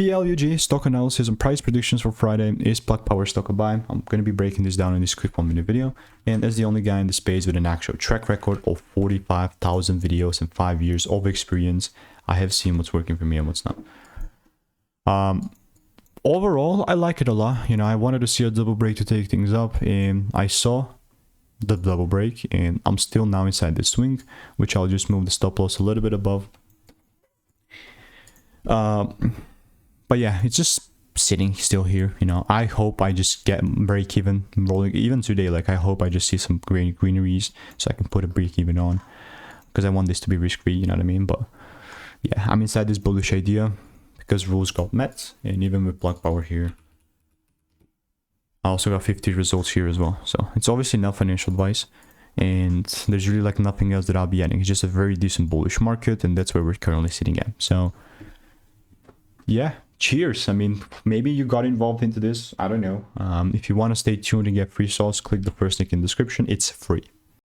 PLUG, stock analysis and price predictions for Friday. Is Plug Power stock a buy? I'm going to be breaking this down in this quick 1-minute video. And as the only guy in the space with an actual track record of 45,000 videos and 5 years of experience, I have seen what's working for me and what's not. Overall, I like it a lot. You know, I wanted to see a double break to take things up, and I saw the double break, and I'm still now inside the swing, which I'll just move the stop loss a little bit above. But yeah, it's just sitting still here. You know, I hope I just get break even rolling even today. Like, I hope I just see some greeneries so I can put a break even on, because I want this to be risk free, you know what I mean? But yeah, I'm inside this bullish idea because rules got met, and even with Plug Power here, I also got 50 results here as well. So it's obviously not financial advice, and there's really like nothing else that I'll be adding. It's just a very decent bullish market, and that's where we're currently sitting at. So yeah, cheers. I mean, maybe you got involved into this, I don't know. If you want to stay tuned and get free sauce, click the first link in the description. It's free.